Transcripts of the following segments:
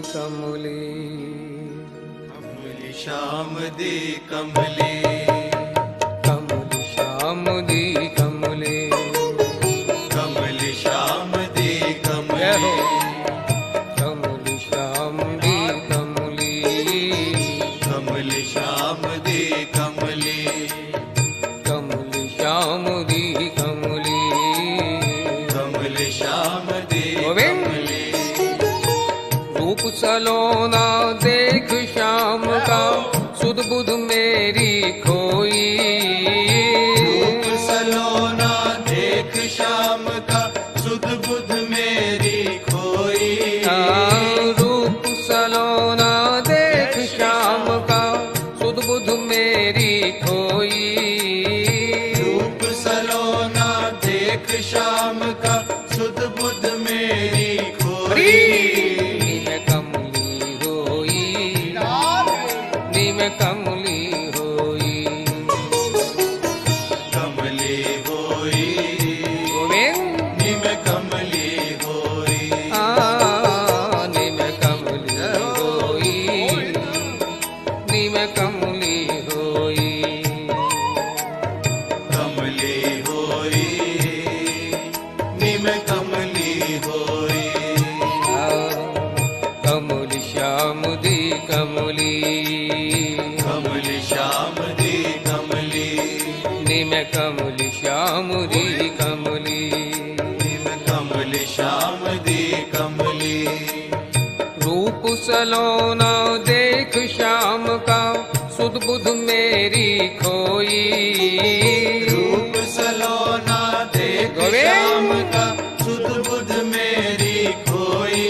कमली कमली श्याम दी कमली कमली श्याम दी कमली कमली श्याम दी जय हो। कमली कमली श्याम दी कमली कमली श्याम दी कमली कमली श्याम दी कमली कमली श्याम दी गोविंद। कमली रूप सलोना देख श्याम का सुध बुध मेरी खोई। रूप सलोना देख श्याम का सुध बुध मेरी खोई। रूप सलोना देख श्याम का सुध बुध मेरी खोई। रूप सलोना देख श्याम का सुध बुध मेरी खोई। नीम कमली होई नीम कमली होई कमली होई गोविंद। निम कमली होई नीम कमली होई नीम कमली होई कमली होई निम कमली होई कमली श्याम दी कमली कमली श्याम दी कमली नीम कमली श्याम दी कमली निम कमली श्याम दी कमली रूप सलोना देख श्याम का सुध बुध मेरी खोई। रूप सलोना देख गोविंद। श्याम का सुध बुध मेरी खोई।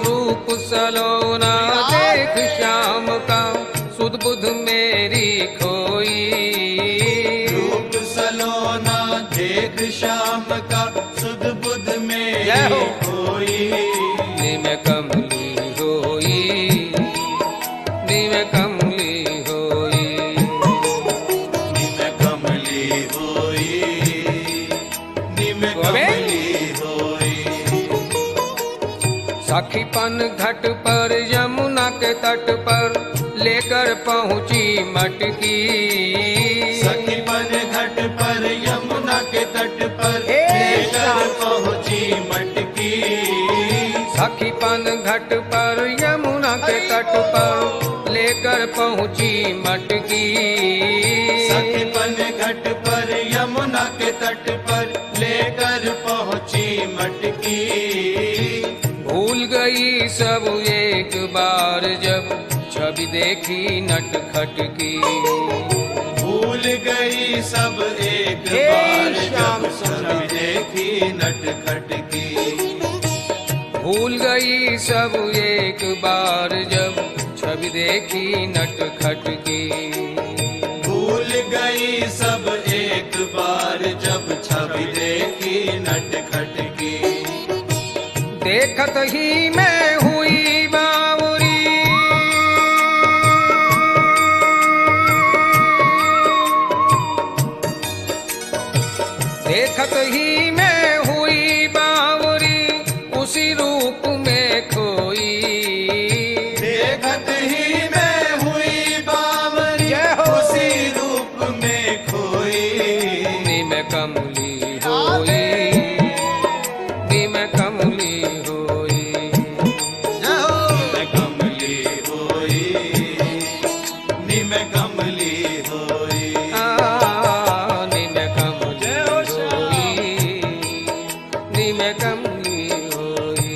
रूप सलोना देख श्याम का सुध बुध मेरी खोई। रूप सलोना देख श्याम का सुध बुध जय मेरी हो। खोई। नीम कमली होई नीम कमली होई निम कमली होई निम गोविंद। कमली होई साखीपन घाट पर यमुना के तट पर लेकर पहुंची मटकी। सखीपन घाट पर यमुना के तट पर हे लेकर श्याम। पहुंची मटकी। साखीपन घाट पर यमुना के तट पर लेकर पहुंची मटकी। सखीपन घाट पर यमुना के तट पर लेकर पहुंची मटकी। भूल गई सब एक बार जब छवि देखी नटखट की। भूल गई सब एक हे बार श्याम जब सुंदर। छवि देखी नटखट की। भूल गई सब एक बार जब छवि देखी नटखट की। भूल गई सब एक बार जब छवि देखी नटखट की। देखत ही मैं हुई बावरी देखत ही मैं हुई बावरी उसी रूप में खोई। देखत ही मैं हुई बावरी जय हो। उसी रूप में खोई। नीम कमली होई नीम कमली होई निम कमली होई निम कमली होई नीम कमली होई नीम कमली होई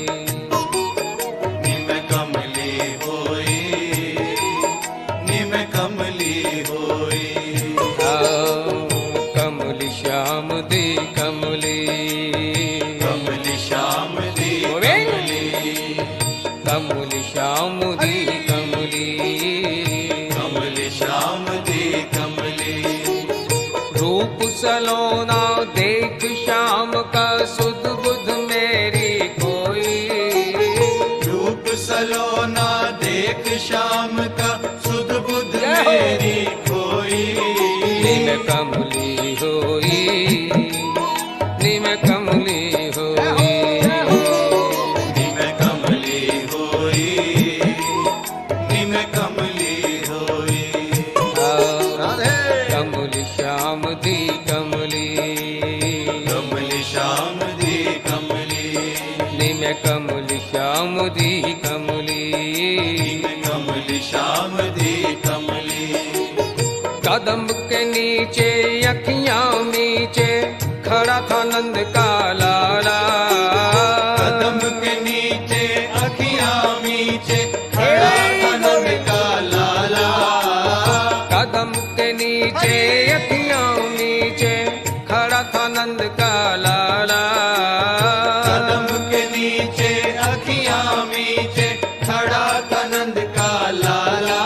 निम कमली होई निम कमली होई कमली श्याम दी कमली कमली श्याम दी गोविंद। कमली कमली श्याम दी कमली कमली श्याम दी कमली रूप सलोना देख श्याम का सुध बुध मेरी कोई। रूप सलोना देख श्याम का सुध बुध जय हो। मेरी खोई। नीम कमली होई नीम कमली होई निम कमली होई श्याम दी कमली। कदम के नीचे अखियां नीचे खड़ा था नंद का लाला। कदम के नीचे अखियां नीचे खड़ा था नंद का लाला। कदम के नीचे अखियां नीचे खड़ा था नंद का लाला। कदम के नीचे अखियां नीचे खड़ा था नंद का लाला।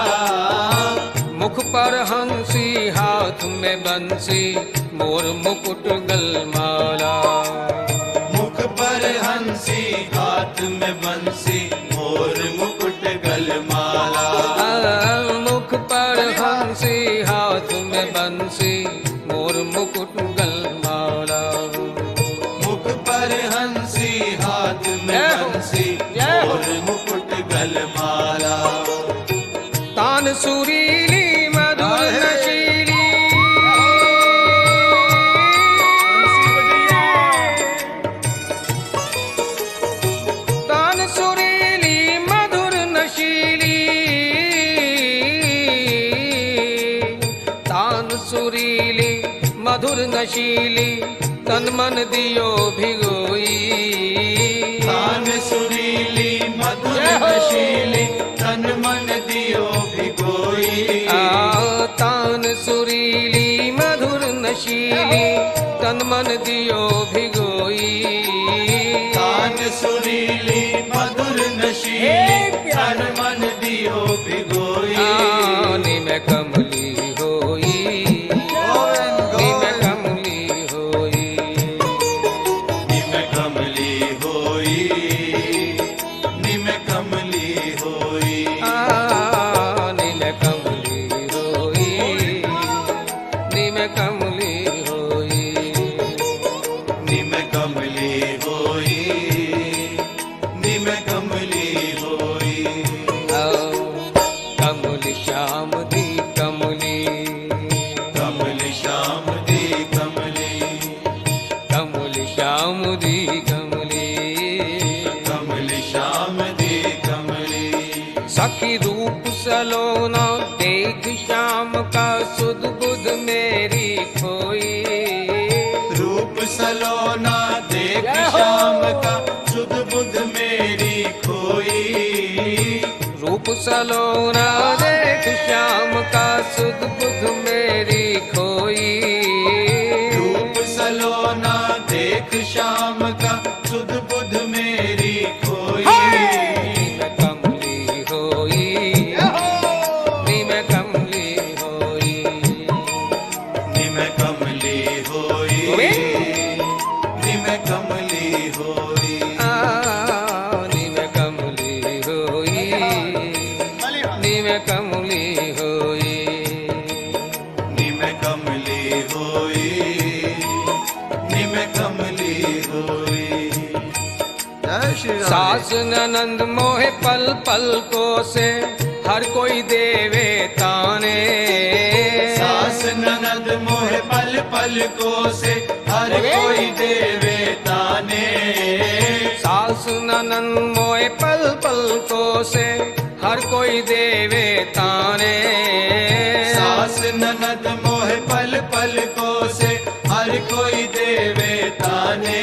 मुख पर हंसी हाथ में बंसी मोर मुकुट गलमाला। मुख पर हंसी हाथ में बंसी मोर मुकुट गलमाला। मुख पर हंसी हाथ में बंसी मोर मुकुट गलमाला। मुख पर हंसी हाथ में बंसी मोर मुकुट गलमाला। तान सुरीली मधुर नशीली तान सुरीली मधुर नशीली तान सुरीली मधुर नशीली तन मन दियो भिगोई। तान सुरीली मधुर नशीली तन मन दियो भिगोई। तान सुरीली मधुर नशीली तन मन दियो भिगोई। तान सुरीली मधुर नशीली तन मन दियो भिगोई। निम कमली होई निम कमली होई निम कमली होई निम कमली होई। निम कमली होई निम कमली होई निम कमली होई निम कमली होई। कमल श्याम दी कमली कमल श्याम दी कमली। कमल श्याम दी कमली कमल श्याम दी कमली। सखी रूप सलोना देख श्याम का सुध बुध मेरी खोई। रूप सलोना देख श्याम का सुध बुध मेरी खोई। रूप सलोना देख श्याम का सुध बुध मेरी खोई। रूप सलोना देख श्याम का सुध बुध मेरी खोई। निम कमली होई निम कमली होई निम कमली होई निम कमली होई। निम कमली होई निम कमली होई निम कमली होई निम कमली होई। सास ननंद मोहे पल पल को से हर कोई देवे ताने। सास ननद मोह पल पल को से हर कोई देवे ताने। सास ननंद मोहे पल पल को से हर कोई देवे ताने। सास ननद मोह पल पल को से हर कोई देवे ताने।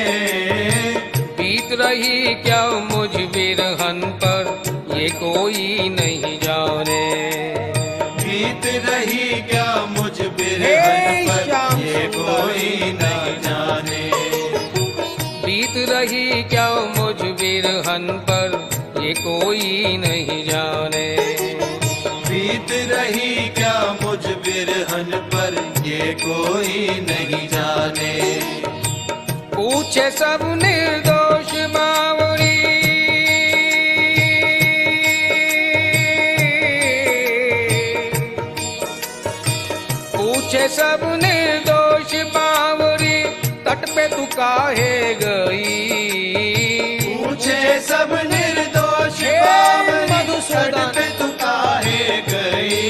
बीत रही क्या मुझ बिरहन पर ये कोई नहीं जाने। बीत रही क्या मुझ बिरहन पर ये कोई नहीं जाने। बीत रही क्या मुझ बिरहन पर ये कोई नहीं जाने। बीत रही क्या मुझ बिरहन पर ये कोई नहीं जाने। पूछे सब निर्दोष बावरी पूछे सब निर्दोष बावरी तट पे तू काहे गई। पूछे सब निर्दोष बावरी तट पे तू काहे गई।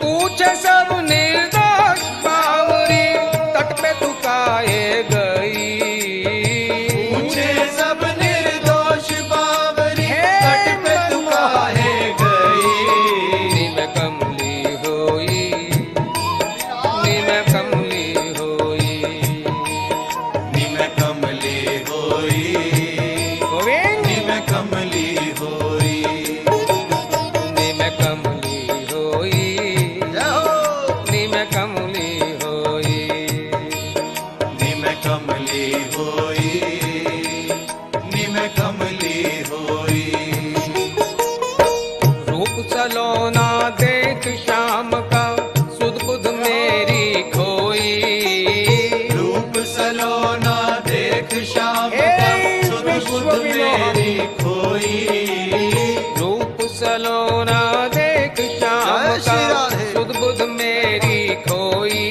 पूछे सब निर्दोष बावरी तट पे तू काहे गई। पूछे सब निर्दोष बावरी तट पे तू काहे गई। रूप सलोना देख श्याम का सुध बुध मेरी खोई। रूप सलोना देख श्याम का सुध बुध मेरी खोई। रूप सलोना देख श्याम का सुध बुध मेरी खोई।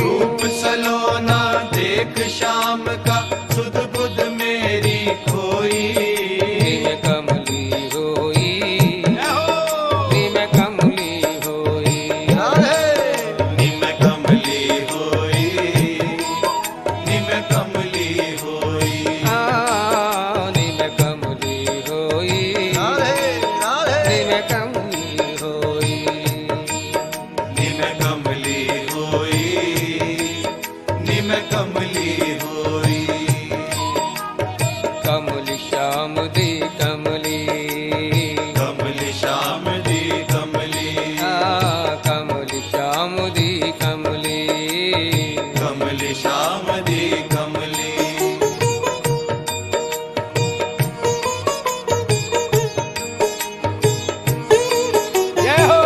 रूप सलोना देख श्याम का सुध बुध मेरी खोई। निम कमली होई, निम कमली होई। निम कमली होई, निम कमली होई। निम कमली होई, निम कमली होई। निम कमली होई, निम कमली होई। कमल श्याम दी कमली, कमल श्याम दी कमली। कमल श्याम दी कमली। कमल श्याम दी कमली। जय हो।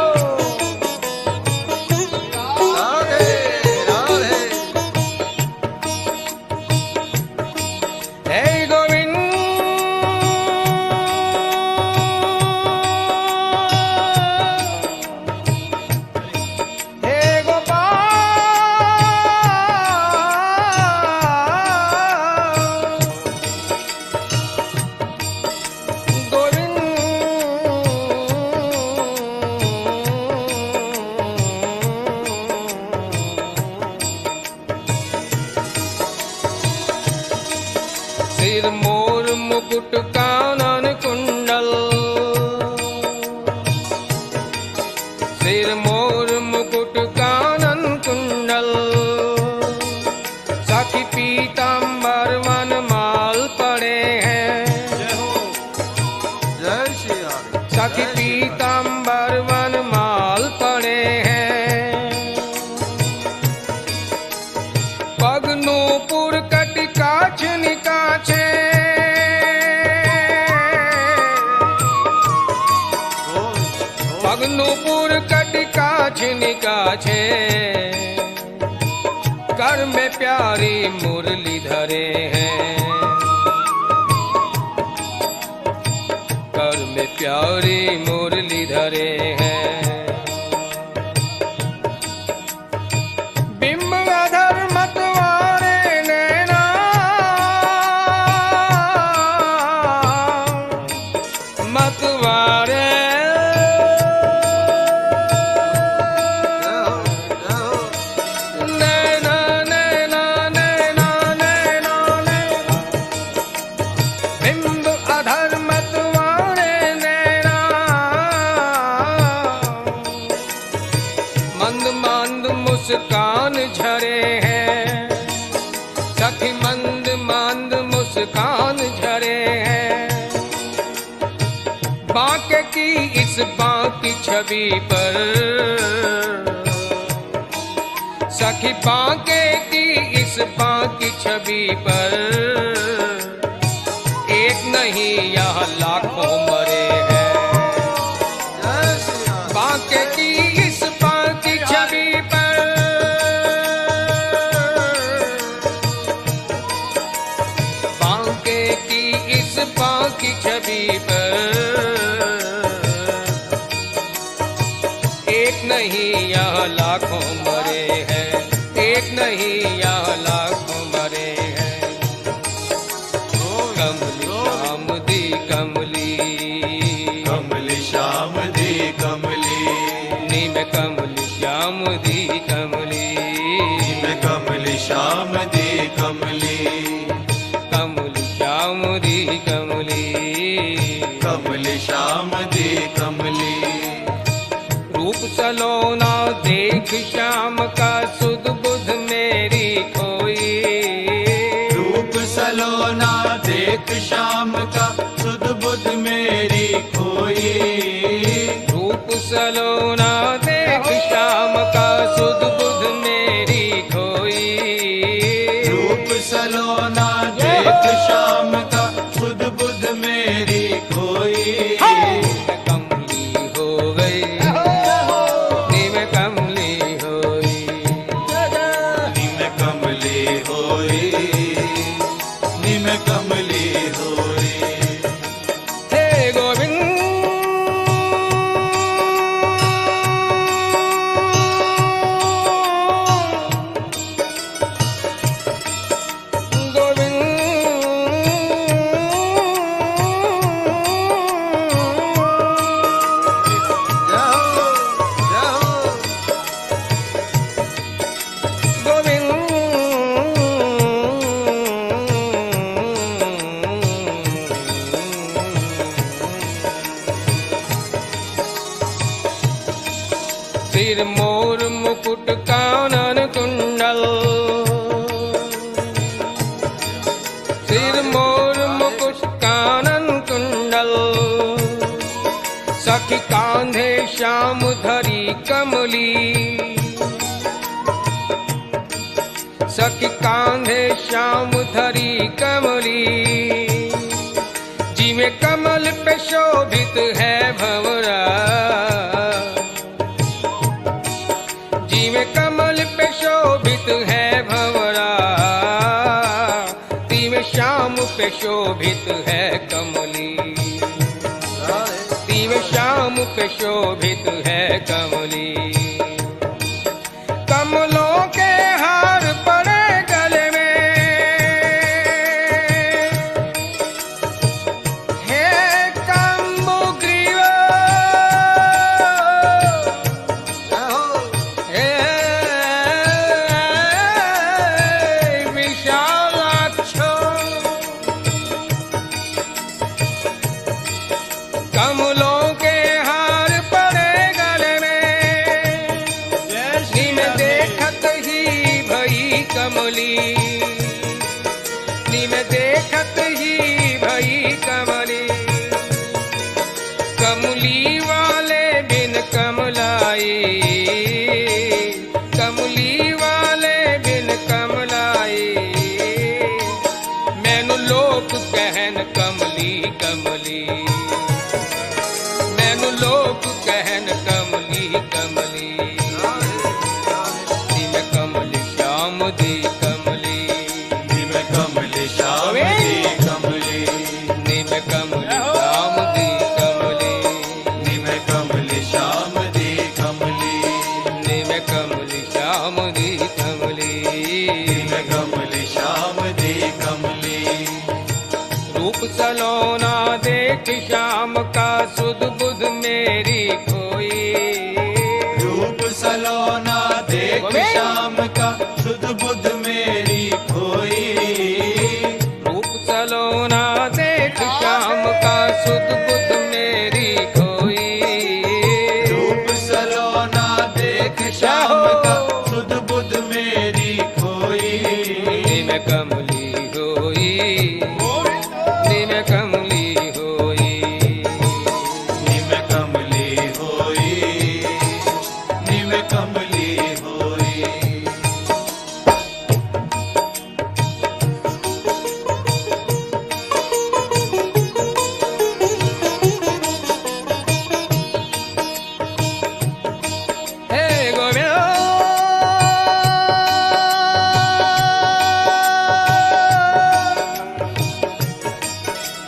हे गोविंद, हे गोपाल, सिर मोर मुकुट कानन कुंडल। सिर मोर मुकुट कानन कुंडल। सखी पीतांबर वनमाल पड़े हैं। सखी पीतांबर वनमाल पड़े हैं। पग नूपुर कटिकाछ निकाछे। पग नूपुर कटिकाछ निकाछे। कर में प्यारी मुरली धरे हैं। कर में प्यारी मुरली धरे हैं। बिंब अधर मतवारे नैना। मतवारे नैना, नैना, नैना, नैना, नैना। बिंब अधर मतवारे नैना। मंद मंद मुस्कान झरे हैं। सखी मंद मंद मुस्कान झरे हैं। बांके की इस बांकी छवि पर। सखी बांके की इस बांकी छवि पर। एक नहीं यहाँ लाखों मरे हैं। बांके की इस बांकी छवि पर। बांके की इस बांकी छवि पर। एक नहीं यहाँ लाखों मरे हैं। एक नहीं यहाँ लाखों मरे हैं। कमल श्याम दी कमली। कमल श्याम दी कमली। नीम कमल श्याम दी कमली। निम कमल श्याम दी कमली। कमल श्याम दी कमली। कमल श्याम दी कमली। रूप सलोना देख श्याम का सुध बुध मेरी खोई। रूप सलोना देख श्याम का सुध बुध मेरी खोई। रूप सलोना देख श्याम का सुध बुध मेरी खोई। रूप सलोना देख श्याम का सुध बुध मेरी खोई। कमली सिर मोर मुकुट कानन कुंडल, सिर मोर मुकुट कानन कुंडल, सखी कांधे श्याम धरी कमली, सखी कांधे श्याम धरी कमली, जिमे कमल पे शोभित है भंवरा, जिमे कमल पे शोभित है भंवरा, तिमे श्याम पे शोभित है कमली, तिमे श्याम पे शोभित है कमली। कमलों के हार पड़े गले में, हे कम्बुग्रीव, हे विशालाक्षो, कमलों के हार पड़े गले में, निम देखत ही भई कमली, निम देखत ही भई कमली, कमली वाले बिन कमलाई, कमली वाले बिन कमलाई, मैनू लोक कहन कमली कमली, मैनू लोक कहन कमली कमली, निम कमल श्याम दी कमली, निम कमल श्याम दी कमली, निम कमल श्याम दी कमली, निम कमल श्याम दी कमली, निम कमल श्याम दी कमली, निम कमल श्याम दी कमली। रूप सलोना देख श्याम का सुध बुध मेरी खोई, रूप सलोना देख श्याम का सुध बुध मेरी खोई, रूप सलोना देख श्याम का सुध बुध मेरी खोई, रूप सलोना देख श्याम का सुध बुध मेरी खोई, निम कमली होई, निम कमली होई, निम कमली होई, निम कमली होई। हे गोविंद,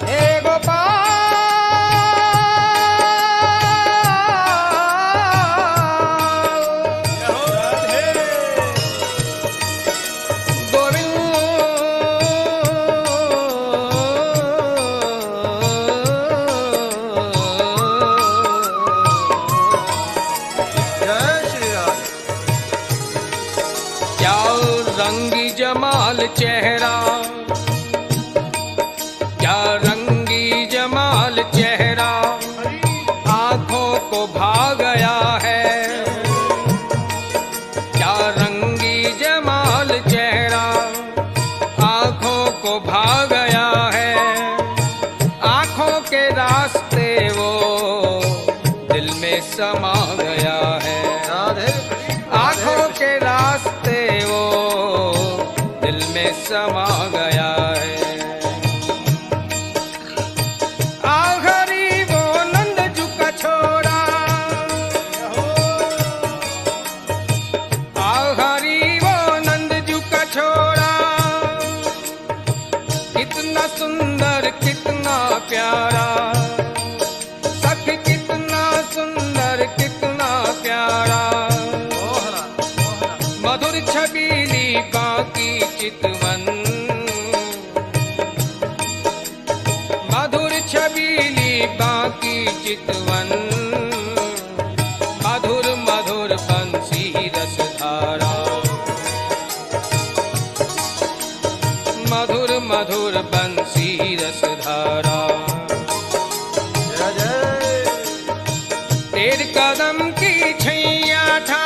हे क्या रंगी जमाल चेहरा, क्या रंगी जमाल चेहरा, आंखों को भा गया है, क्या रंगी जमाल चेहरा, आंखों को भा गया है, आंखों के रास्ते वो दिल में समा गया है, आंखों के रास्ते वो दिल में समा गया है। आखरी वो नंदजू का छोरा, आखरी वो नंदजू का छोरा, कितना सुंदर कितना प्यारा, सखी कितना सुंदर कितना प्यारा, मधुर छबीली बाकी चितवन, मधुर छबीली बाकी चितवन, मधुर मधुर बंसी रसधारा, मधुर मधुर बंसी रसधारा। तेरे कदम की छैया था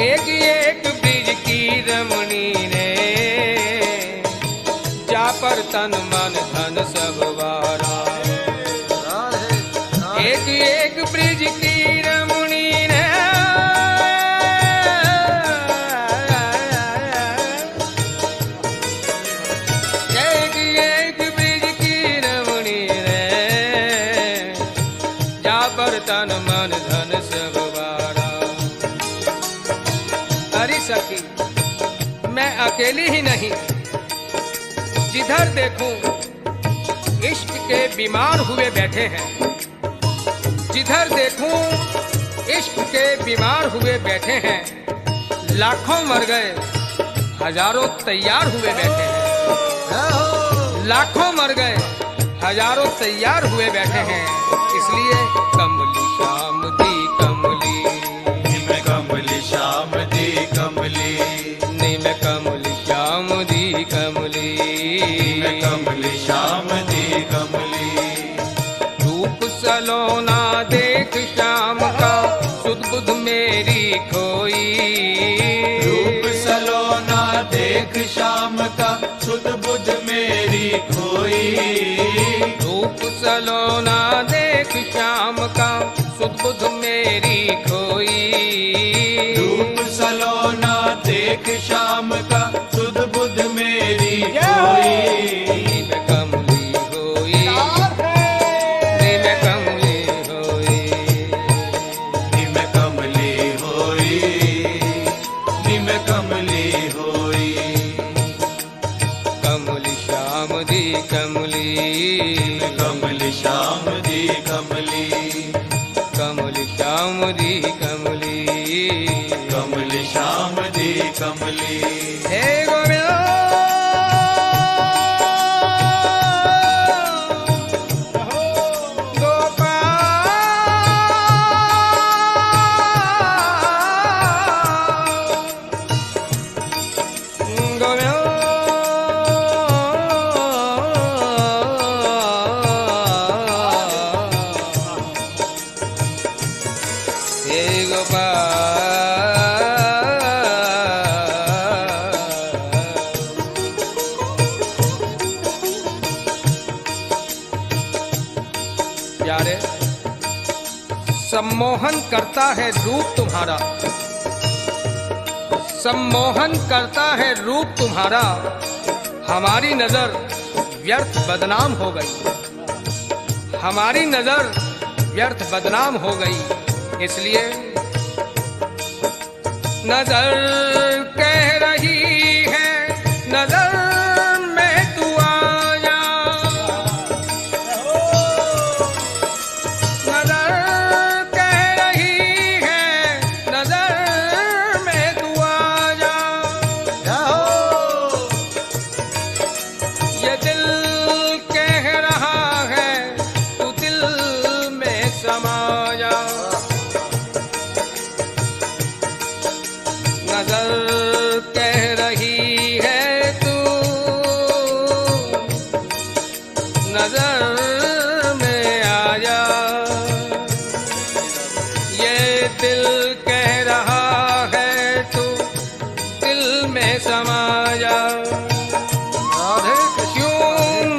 एक एक ब्रिज की रमणी ने, जा पर तन मन धन सब वारा। एक एक ब्रिज की रमणी ने, एक एक ब्रिज की रमणी ने, जा पर तन मन धन सब वारा। अरे सखी, मैं अकेली ही नहीं, जिधर देखूं इश्क के बीमार हुए बैठे हैं। जिधर देखूं इश्क के बीमार हुए बैठे हैं। लाखों मर गए, हजारों तैयार हुए बैठे हैं। लाखों मर गए, हजारों तैयार हुए बैठे हैं। इसलिए कमली श्याम दी कमली, निम कमली श्याम दी कमली, निम कमली श्याम दी कमली, निम कमली श्याम दी कमली। रूप सलोना देख श्याम का, सुध बुध मेरी खोई। रूप सलोना देख श्याम का, सुध बुध मेरी खोई। रूप सलोना देख श्याम का, सुध बुध मेरी खोई। रूप सलोना देख श्याम का, सुध बुध मेरी खोई। निम कमली होई, निम कमली होई, निम कमली होई, निम कमली होई। कमली श्याम दी कमली, कमली श्याम दी कमली, कमली श्याम दी कमली। कमली श्याम दी कमली। हे गोविंद प्यारे, सम्मोहन करता है रूप तुम्हारा, सम्मोहन करता है रूप तुम्हारा। हमारी नजर व्यर्थ बदनाम हो गई, हमारी नजर व्यर्थ बदनाम हो गई। इसलिए नजर कह रही है, नजर में तू आ जा। नजर कह रही है, नजर में तू आ जा। ये दिल कह रहा है, तू दिल में समा जा। नजर कह रही है, तू नजर में आ जा। ये दिल कह रहा है, तू दिल में समा जा। क्यों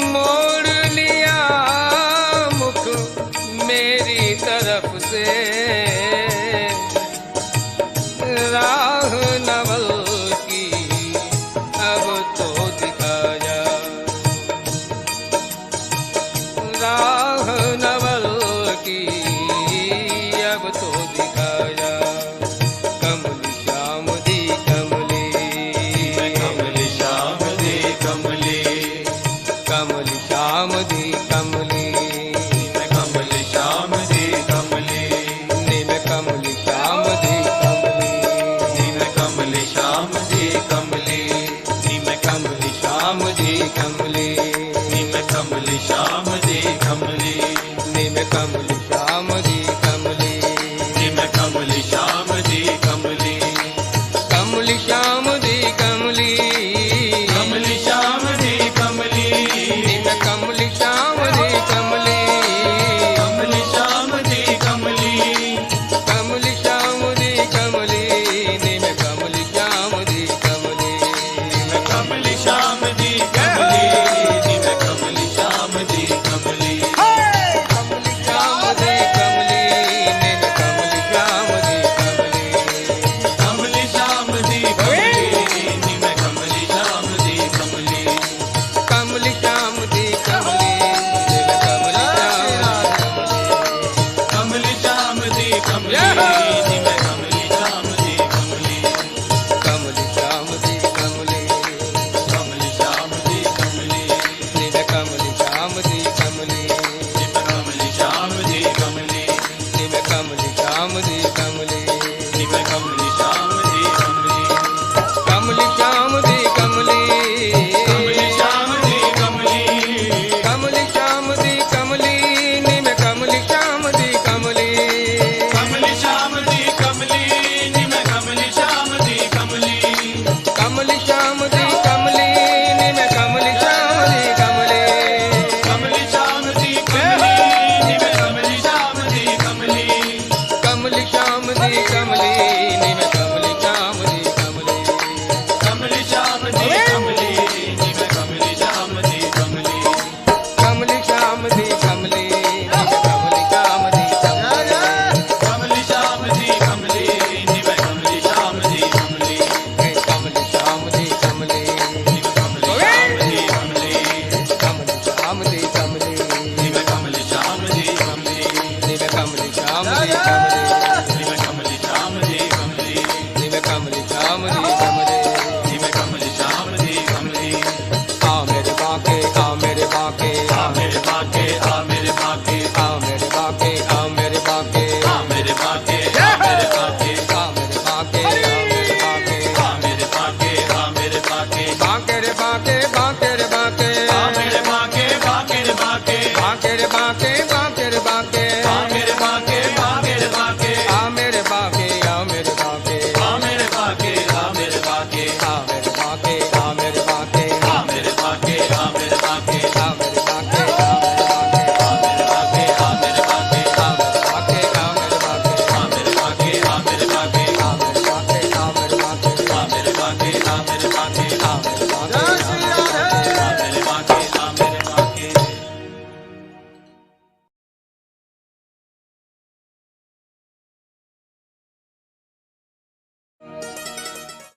मोड़ लिया मुख मेरी तरफ से, राह नवल की अब तो दिखा जा। राह नवल की अब तो दिखा जा। कमली श्याम दी कमली, कमली श्याम दी कमली, कमली श्याम दी कमली, कमली श्याम दी कमली, निम कमली श्याम दी कमली, कमली श्याम दी